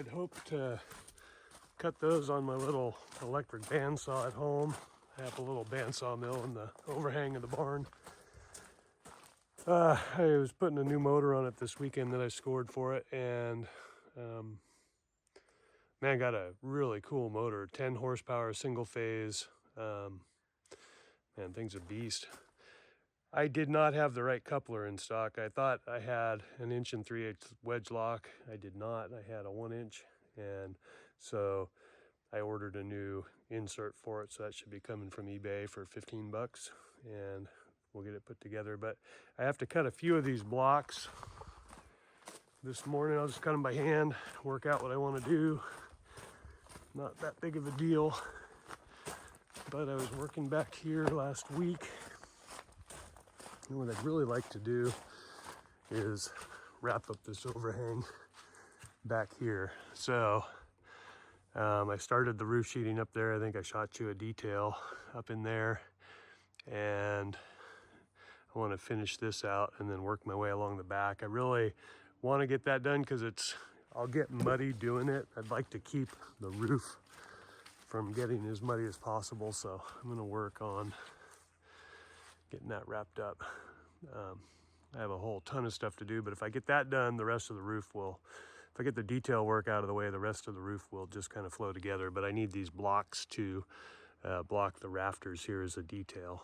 had hoped to cut those on my little electric bandsaw at home. I have a little bandsaw mill in the overhang of the barn. I was putting a new motor on it this weekend that I scored for it, and man, got a really cool motor, 10 horsepower, single phase. Man, thing's a beast. I did not have the right coupler in stock. I thought I had an 1 3/8 wedge lock. I did not. I had a 1 inch, and so I ordered a new insert for it. So that should be coming from eBay for 15 bucks, and we'll get it put together. But I have to cut a few of these blocks this morning. I'll just cut them by hand, work out what I want to do. Not that big of a deal, but I was working back here last week, and what I'd really like to do is wrap up this overhang back here. So I started the roof sheeting up there. I think I shot you a detail up in there, and I want to finish this out and then work my way along the back. I really want to get that done because I'll get muddy doing it. I'd like to keep the roof from getting as muddy as possible, so I'm going to work on getting that wrapped up. I have a whole ton of stuff to do, but if I get that done, the rest of the roof will, if I get the detail work out of the way, the rest of the roof will just kind of flow together. But I need these blocks to block the rafters here as a detail.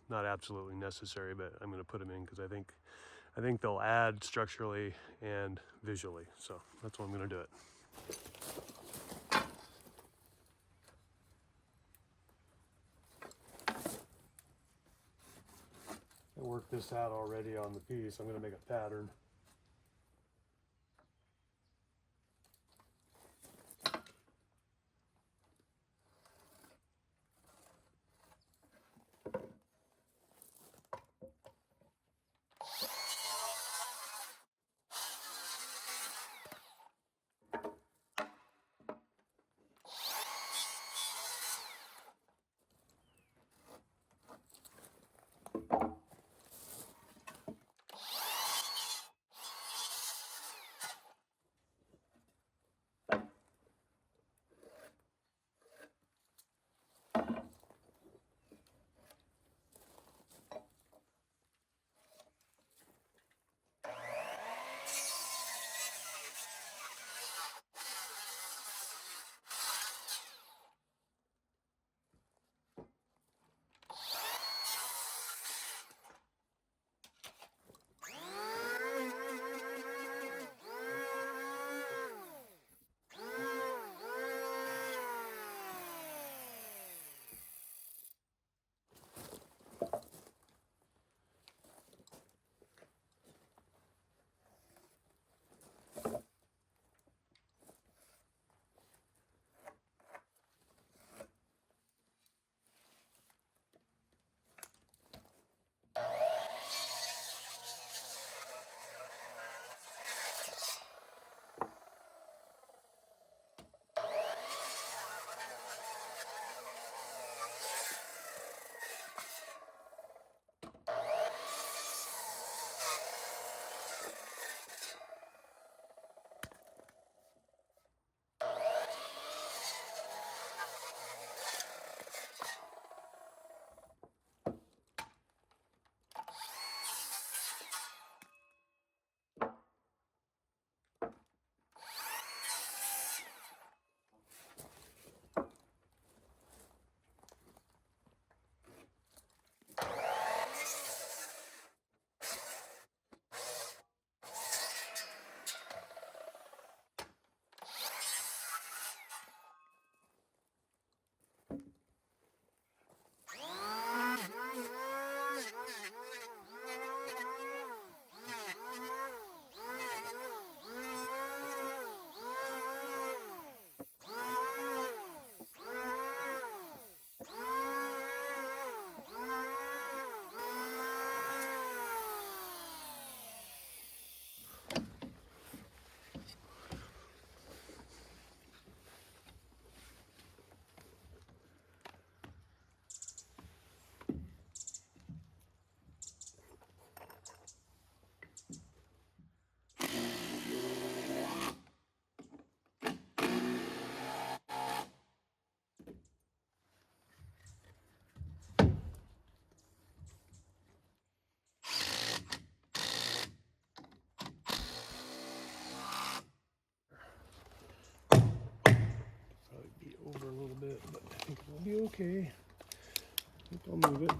Not absolutely necessary, but I'm going to put them in because I think they'll add structurally and visually. So that's what I'm going to do it. I worked this out already on the piece. I'm going to make a pattern. Okay, I think I'll move it.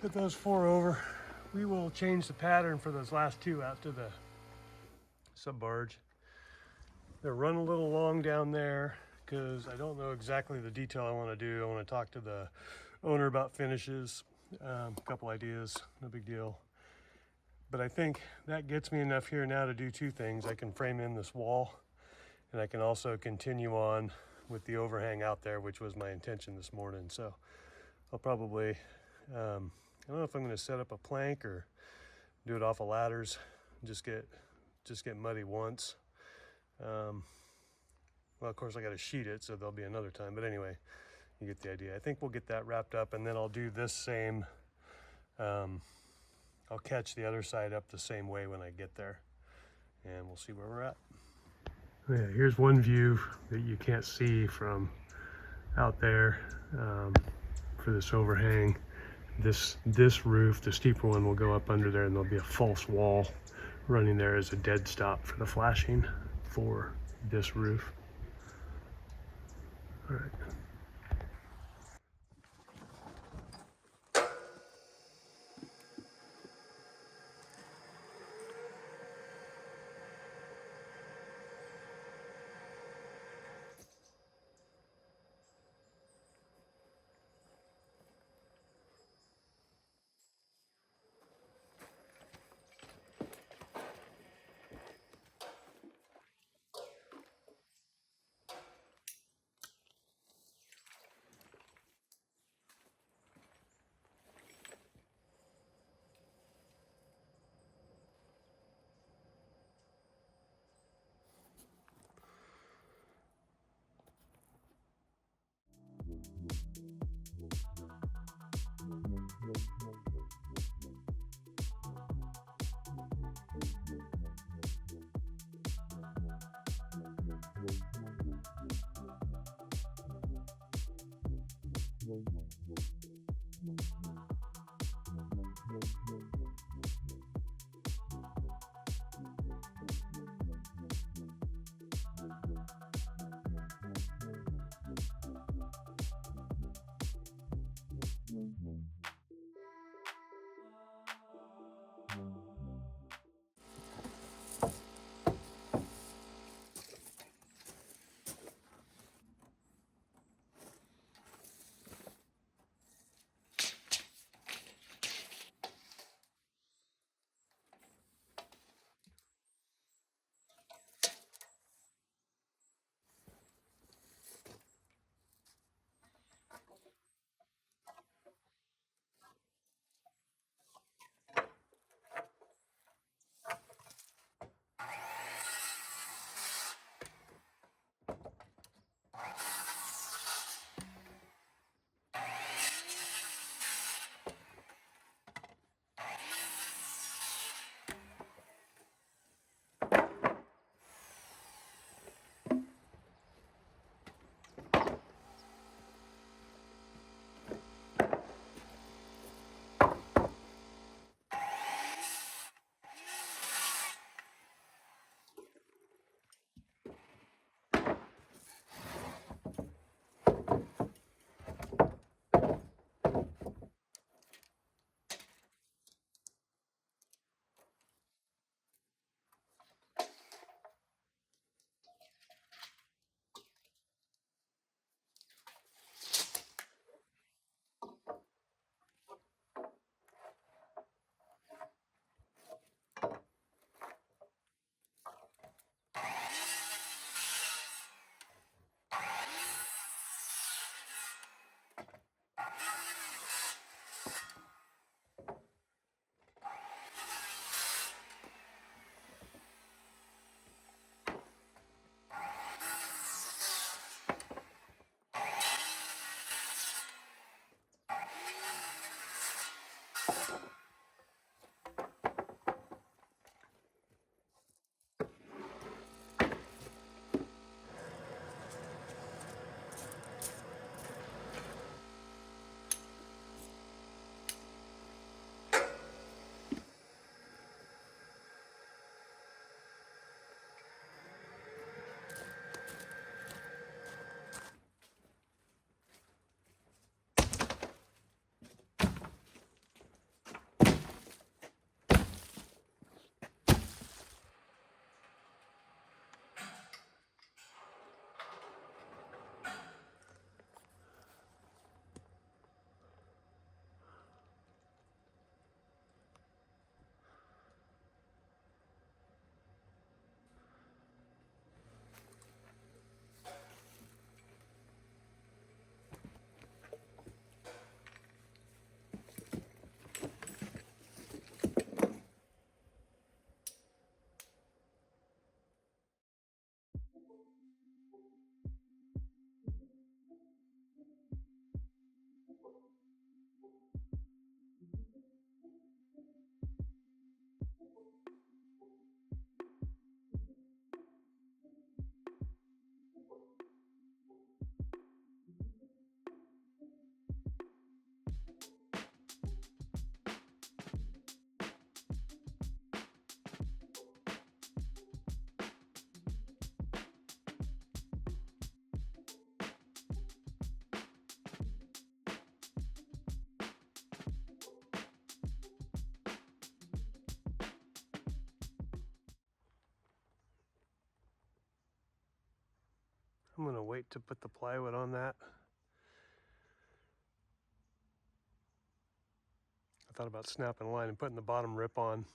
Get those 4 over. We will change the pattern for those last 2 out to the sub barge. They're run a little long down there because I don't know exactly the detail I want to do. I want to talk to the owner about finishes, a couple ideas, no big deal. But I think that gets me enough here now to do 2 things. I can frame in this wall, and I can also continue on with the overhang out there, which was my intention this morning. So I'll probably, I don't know if I'm going to set up a plank or do it off of ladders. Just get muddy once. Well, of course I got to sheet it, so there'll be another time. But anyway, you get the idea. I think we'll get that wrapped up, and then I'll do this same. I'll catch the other side up the same way when I get there, and we'll see where we're at. Yeah, here's one view that you can't see from out there for this overhang. This roof, the steeper one, will go up under there, and there'll be a false wall running there as a dead stop for the flashing for this roof. All right. I'm gonna wait to put the plywood on that. I thought about snapping a line and putting the bottom rip on.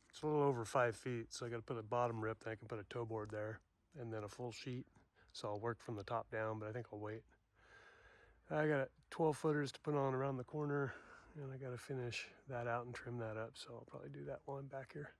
It's a little over 5 feet, so I gotta put a bottom rip, then I can put a toe board there, and then a full sheet. So I'll work from the top down, but I think I'll wait. I got 12 footers to put on around the corner, and I gotta finish that out and trim that up, so I'll probably do that while I'm back here.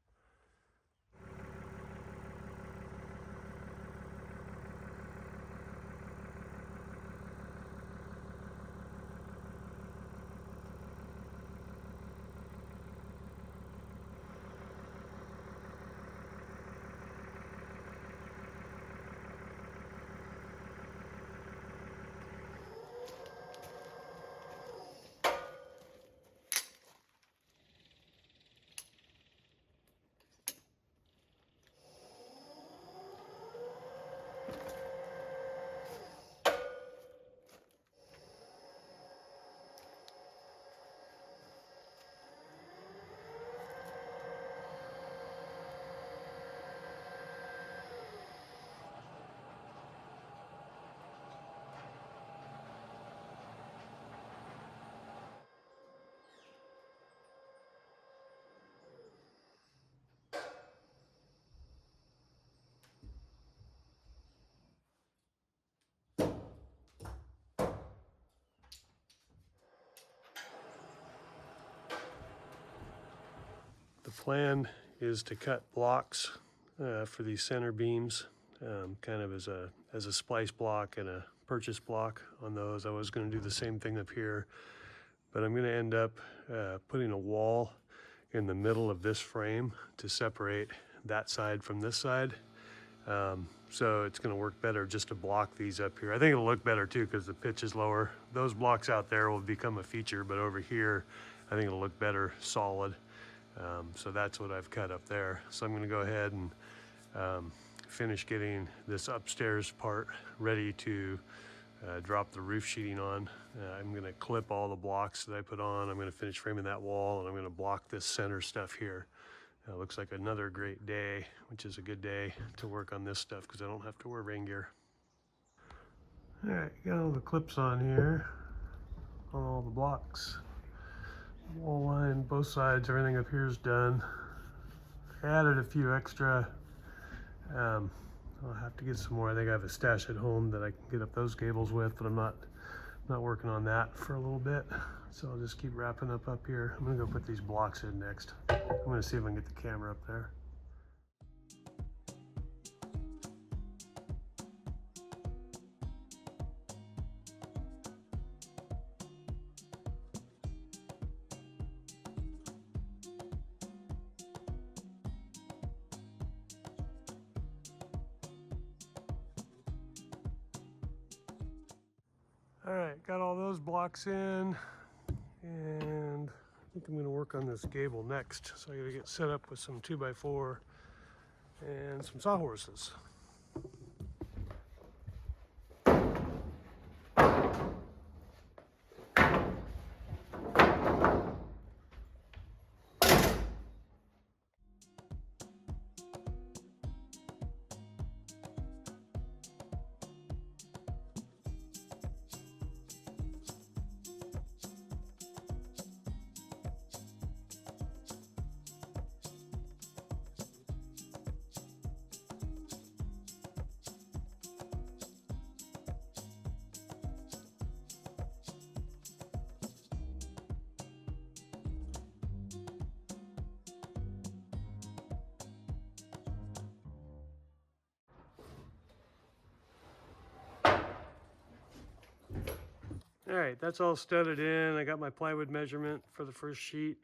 The plan is to cut blocks for these center beams, kind of as a splice block and a purchase block on those. I was going to do the same thing up here, but I'm going to end up putting a wall in the middle of this frame to separate that side from this side. So it's going to work better just to block these up here. I think it'll look better too because the pitch is lower. Those blocks out there will become a feature, but over here I think it'll look better solid. So that's what I've cut up there. So I'm going to go ahead and finish getting this upstairs part ready to drop the roof sheeting on. I'm going to clip all the blocks that I put on. I'm going to finish framing that wall, and I'm going to block this center stuff here. Looks like another great day, which is a good day to work on this stuff because I don't have to wear rain gear. All right, got all the clips on here on all the blocks. Wall line, both sides, everything up here is done. I added a few extra. I'll have to get some more. I think I have a stash at home that I can get up those gables with, but I'm not working on that for a little bit. So I'll just keep wrapping up here. I'm gonna go put these blocks in next. I'm gonna see if I can get the camera up there. All right, got all those blocks in, and I think I'm gonna work on this gable next. So I gotta get set up with some 2x4 and some sawhorses. All right, that's all studded in. I got my plywood measurement for the first sheet.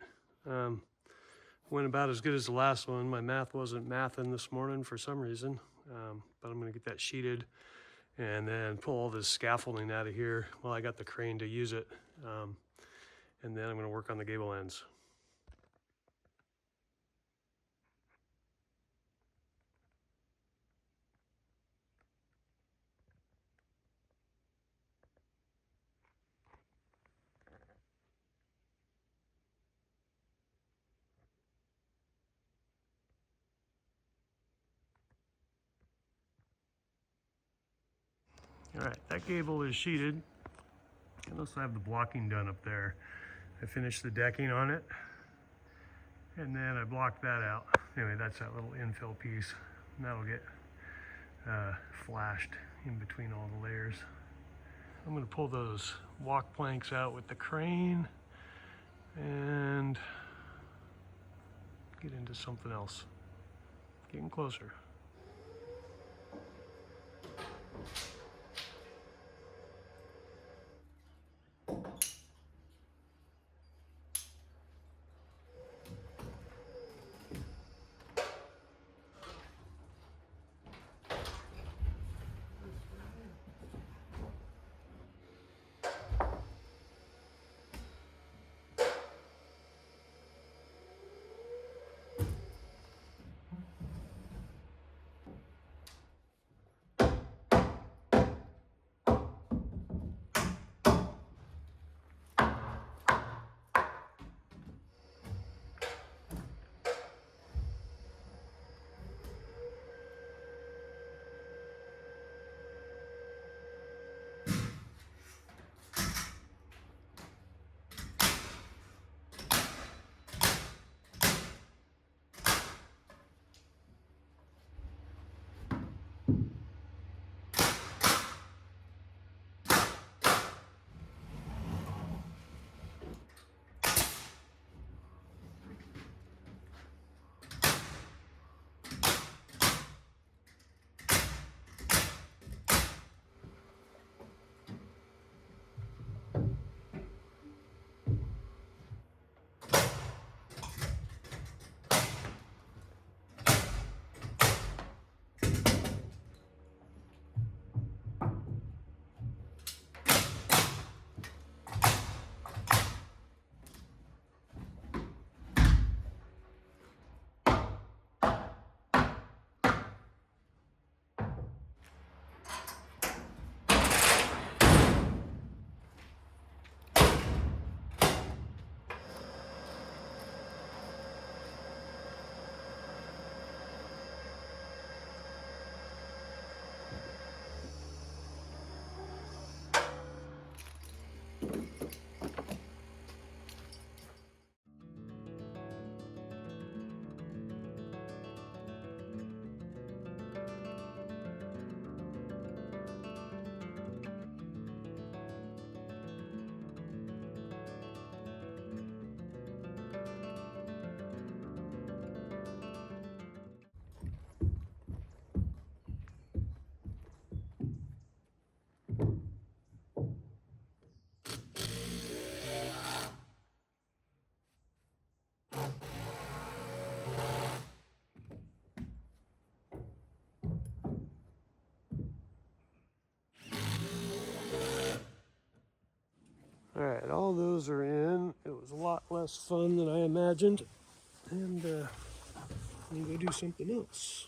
Went about as good as the last one. My math wasn't mathing this morning for some reason, but I'm gonna get that sheeted and then pull all this scaffolding out of here while I got the crane to use it. And then I'm gonna work on the gable ends. All right, that gable is sheeted. I also have the blocking done up there. I finished the decking on it, and then I blocked that out. Anyway, that's that little infill piece, and that'll get flashed in between all the layers. I'm gonna pull those walk planks out with the crane and get into something else. Getting closer. All right, all those are in. It was a lot less fun than I imagined. And I'm gonna go do something else.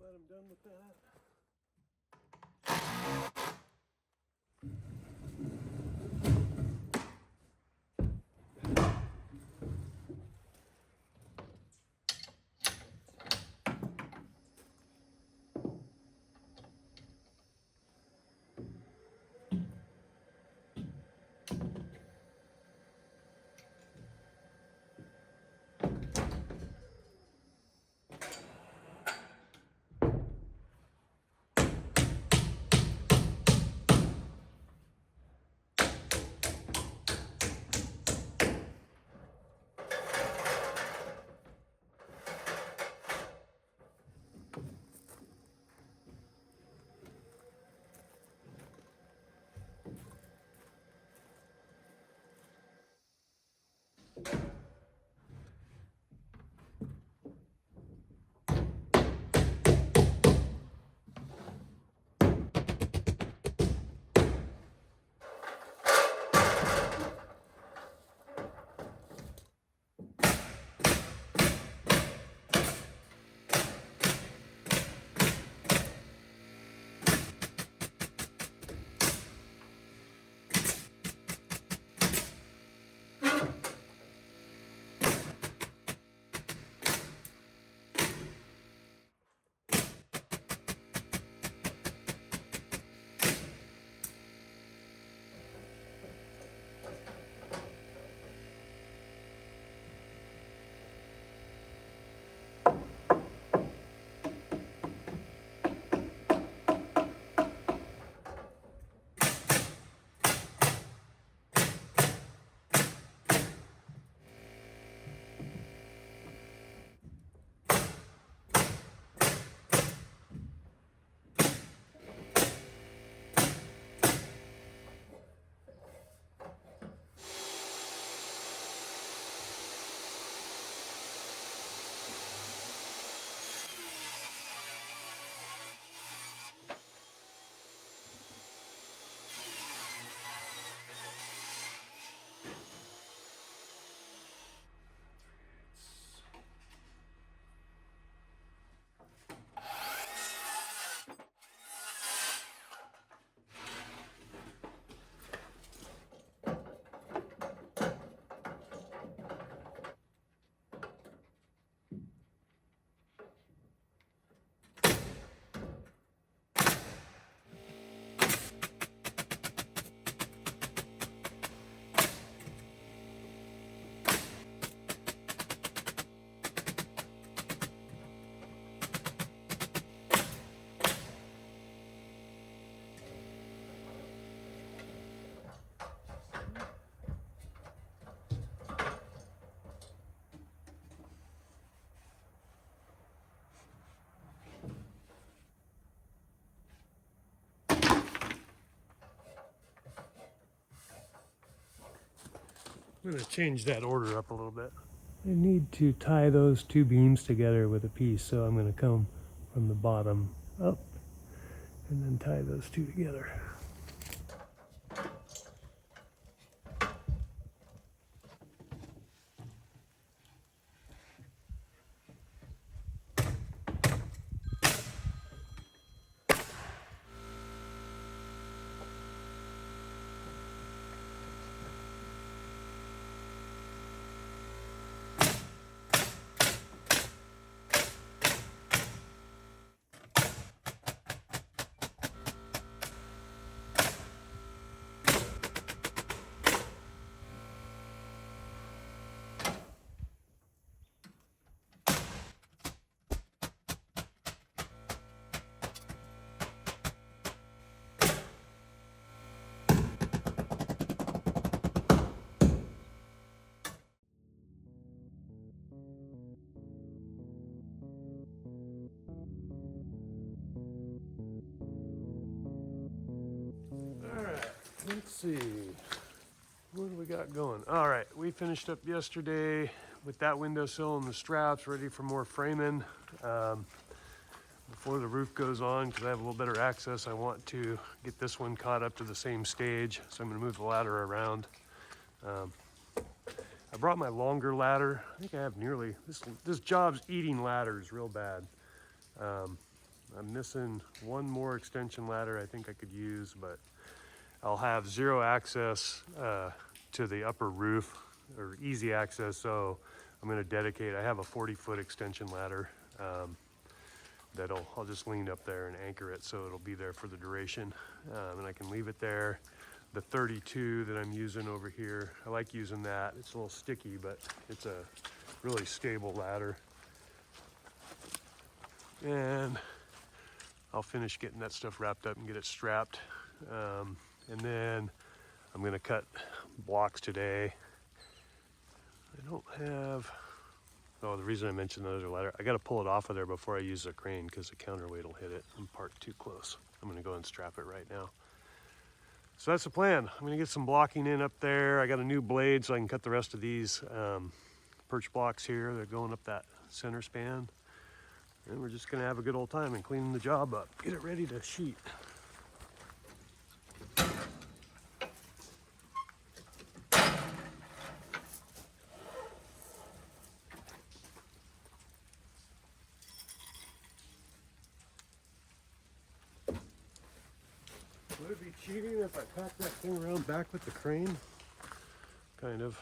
Glad I'm done with that. I'm going to change that order up a little bit. I need to tie those two beams together with a piece, so I'm going to come from the bottom up and then tie those two together. see. What do we got going? All right, we finished up yesterday with that windowsill and the straps ready for more framing. Before the roof goes on, because I have a little better access, I want to get this one caught up to the same stage. So I'm going to move the ladder around. I brought my longer ladder. I think I have nearly, this job's eating ladders real bad. I'm missing one more extension ladder I think I could use, but I'll have zero access to the upper roof, or easy access, so I'm going to dedicate, I have a 40-foot extension ladder that I'll just lean up there and anchor it so it'll be there for the duration, and I can leave it there. The 32 that I'm using over here, I like using that. It's a little sticky, but it's a really stable ladder. And I'll finish getting that stuff wrapped up and get it strapped. And then I'm going to cut blocks today. I don't have, oh, the reason I mentioned the other ladder, I got to pull it off of there before I use the crane because the counterweight will hit it. I'm parked too close. I'm going to go and strap it right now. So that's the plan. I'm going to get some blocking in up there. I got a new blade so I can cut the rest of these perch blocks here. They're going up that center span. And we're just going to have a good old time and cleaning the job up. Get it ready to sheet. Would it be cheating if I packed that thing around back with the crane? Kind of.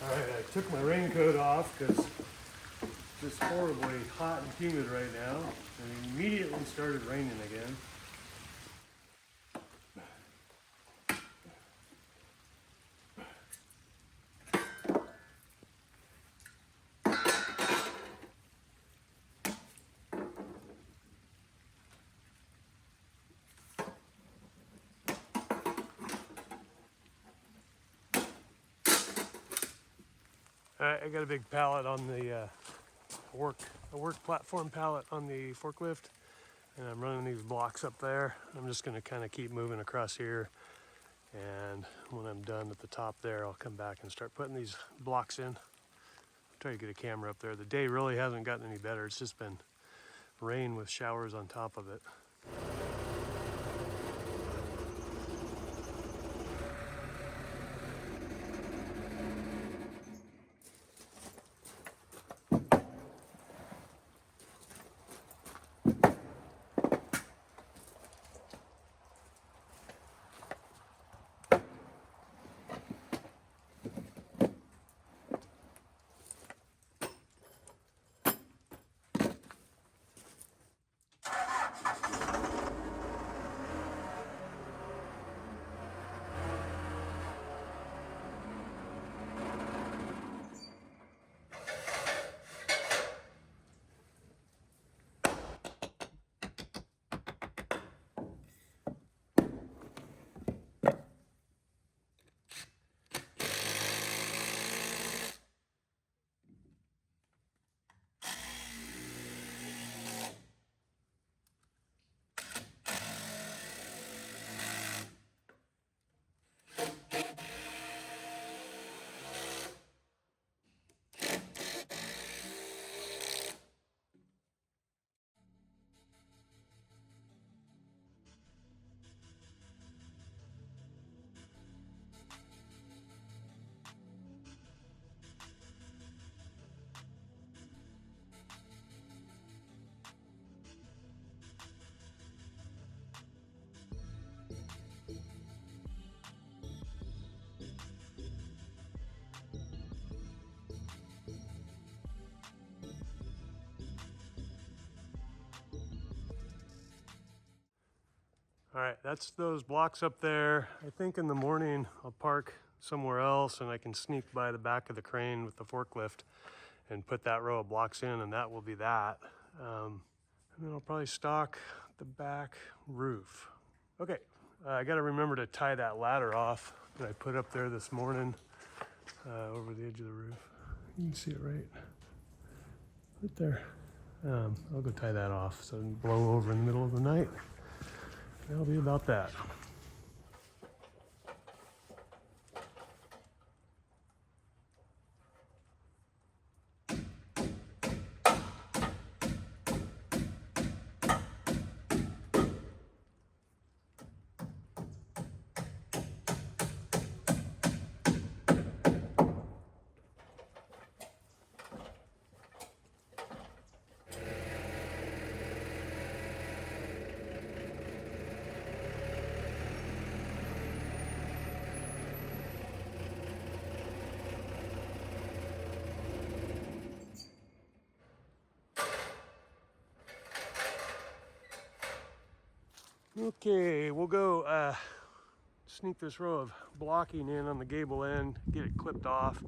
All right, I took my raincoat off because it's just horribly hot and humid right now, and it immediately started raining again. I got a big pallet on the work platform pallet on the forklift, and I'm running these blocks up there. I'm just going to kind of keep moving across here, and when I'm done at the top there, I'll come back and start putting these blocks in. Try to get a camera up there. The day really hasn't gotten any better. It's just been rain with showers on top of it. All right, that's those blocks up there. I think in the morning I'll park somewhere else and I can sneak by the back of the crane with the forklift and put that row of blocks in, and that will be that. And then I'll probably stock the back roof. Okay, I gotta remember to tie that ladder off that I put up there this morning over the edge of the roof. You can see it right there. I'll go tie that off so it doesn't blow over in the middle of the night. That'll be about that. Okay, we'll go sneak this row of blocking in on the gable end, get it clipped off.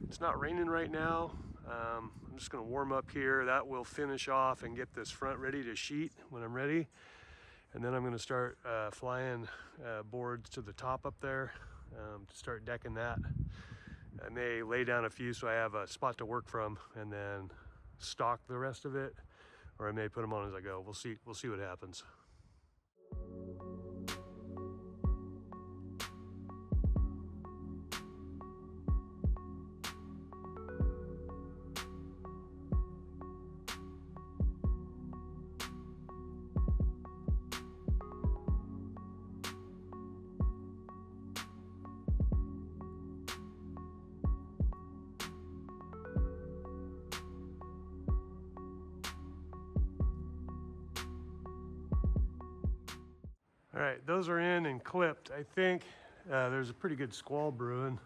It's not raining right now. I'm just gonna warm up here. That will finish off and get this front ready to sheet when I'm ready. And then I'm gonna start flying boards to the top up there to start decking that. I may lay down a few so I have a spot to work from and then stock the rest of it, or I may put them on as I go. We'll see what happens. All right, those are in and clipped. I think there's a pretty good squall brewing.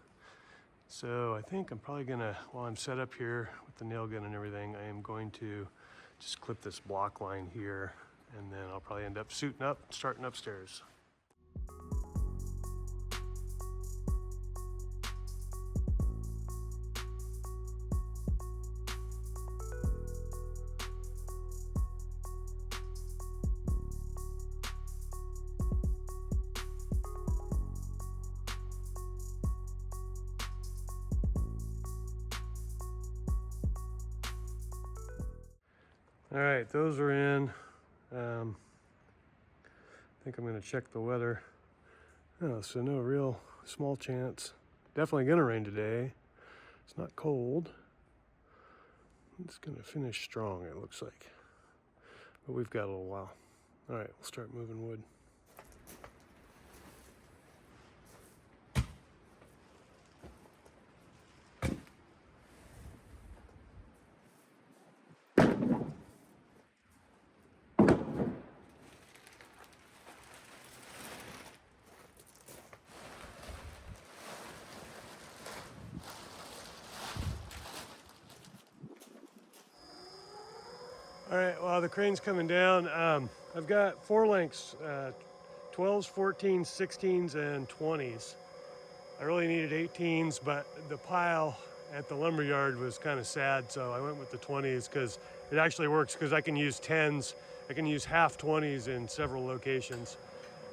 So I think I'm probably gonna, while I'm set up here with the nail gun and everything, I am going to just clip this block line here, and then I'll probably end up suiting up, starting upstairs. All right, those are in. I think I'm gonna check the weather. Oh, so no real small chance. Definitely gonna rain today. It's not cold. It's gonna finish strong, it looks like. But we've got a little while. All right, we'll start moving wood. All right, while the crane's coming down, I've got 4 lengths, 12s, 14s, 16s, and 20s. I really needed 18s, but the pile at the lumberyard was kind of sad, so I went with the 20s because it actually works, because I can use 10s. I can use half 20s in several locations.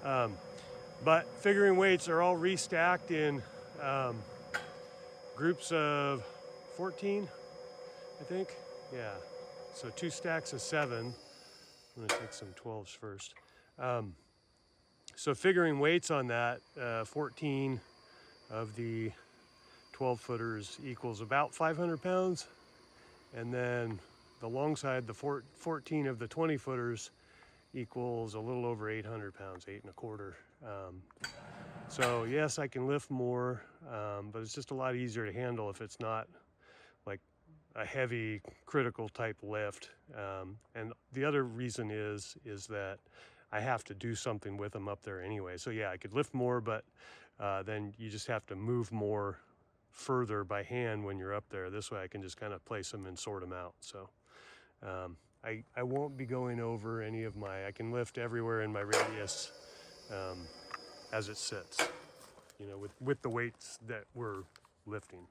But figuring weights are all restacked in groups of 14, I think. Yeah. So 2 stacks of 7. I'm gonna take some 12s first. So figuring weights on that, 14 of the 12 footers equals about 500 pounds. And then the long side, the 14 of the 20 footers equals a little over 800 pounds, 8 1/4. So yes, I can lift more, but it's just a lot easier to handle if it's not like a heavy critical type lift. And the other reason is that I have to do something with them up there anyway. So yeah, I could lift more, but then you just have to move more further by hand when you're up there. This way I can just kind of place them and sort them out. So I won't be going over any of I can lift everywhere in my radius as it sits, you know, with the weights that we're lifting.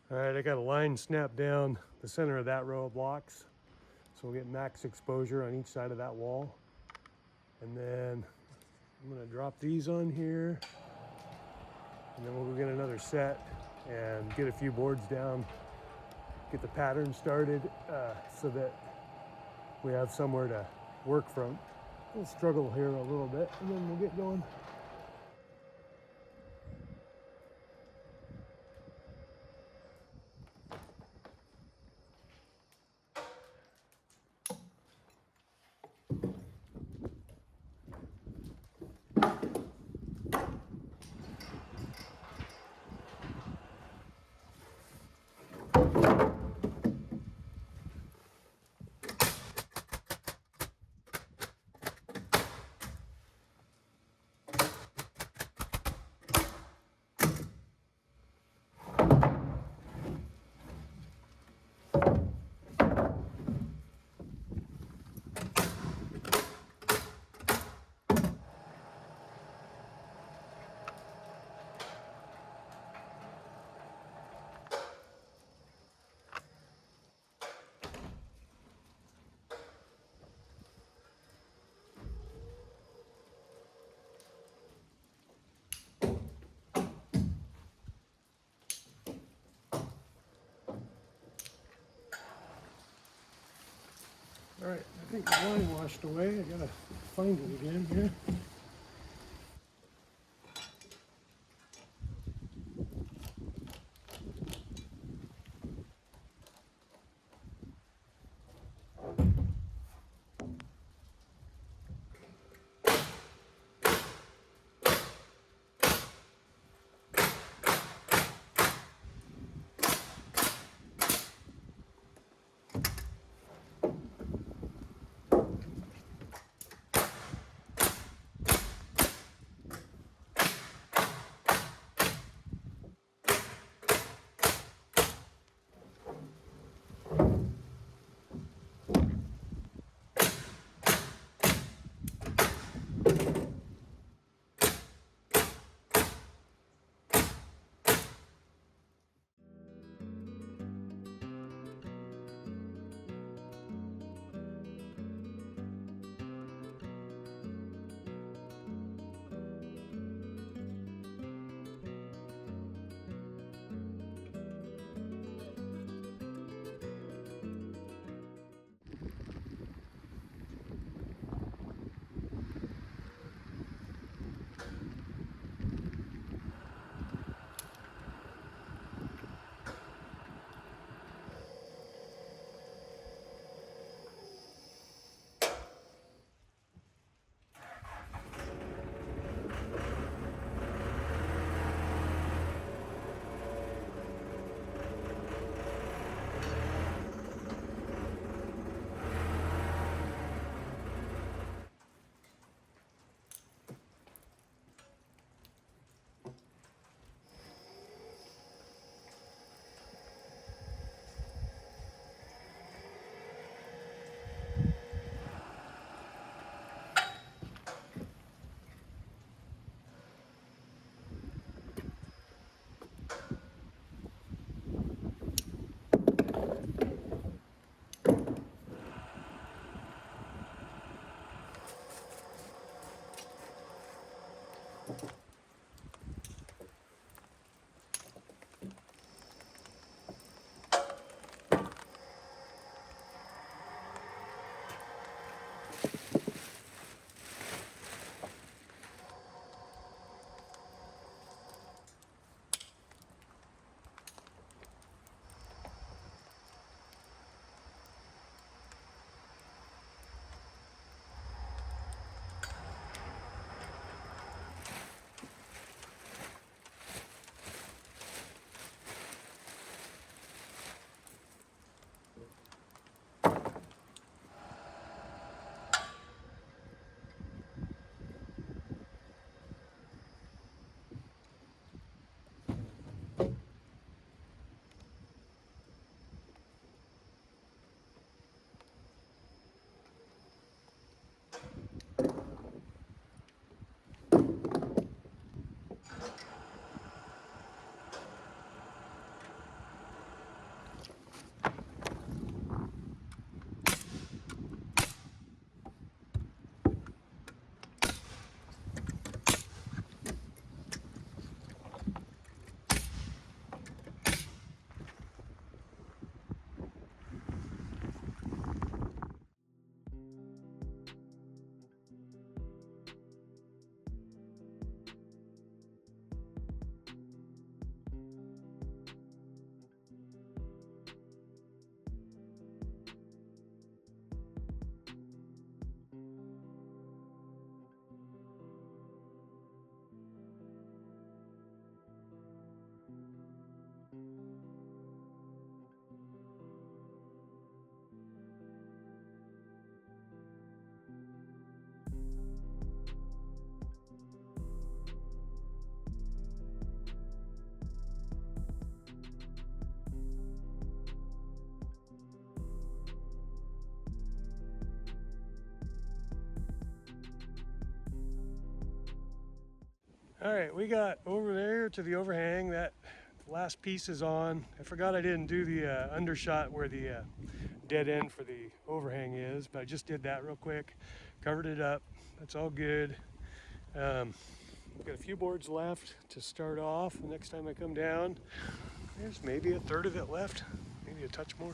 All right, I got a line snapped down the center of that row of blocks, so we'll get max exposure on each side of that wall. And then I'm gonna drop these on here, and then we'll go get another set and get a few boards down, get the pattern started so that we have somewhere to work from. We'll struggle here a little bit, and then we'll get going. All right, I think the line washed away. I gotta find it again here. All right, we got over there to the overhang. That last piece is on. I forgot I didn't do the undershot where the dead end for the overhang is, but I just did that real quick. Covered it up. That's all good. We've got a few boards left to start off. The next time I come down, there's maybe a third of it left, maybe a touch more.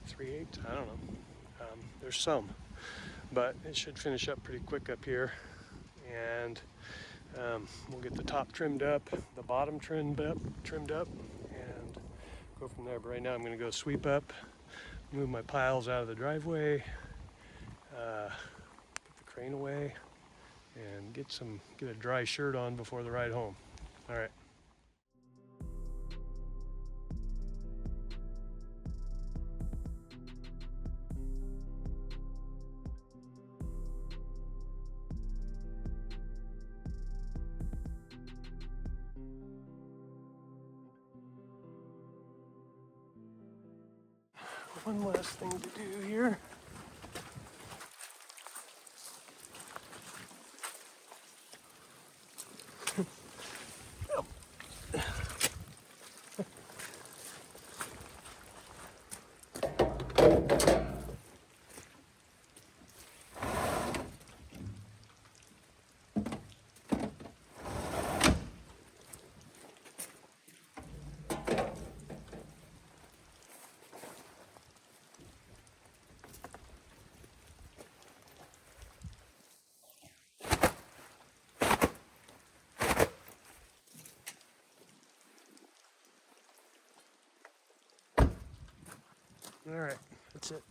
3/8, I don't know. There's some, but it should finish up pretty quick up here. And we'll get the top trimmed up, the bottom trimmed up, and go from there. But right now I'm going to go sweep up, move my piles out of the driveway, put the crane away, and get a dry shirt on before the ride home. All right. One last thing to do here. All right, that's it.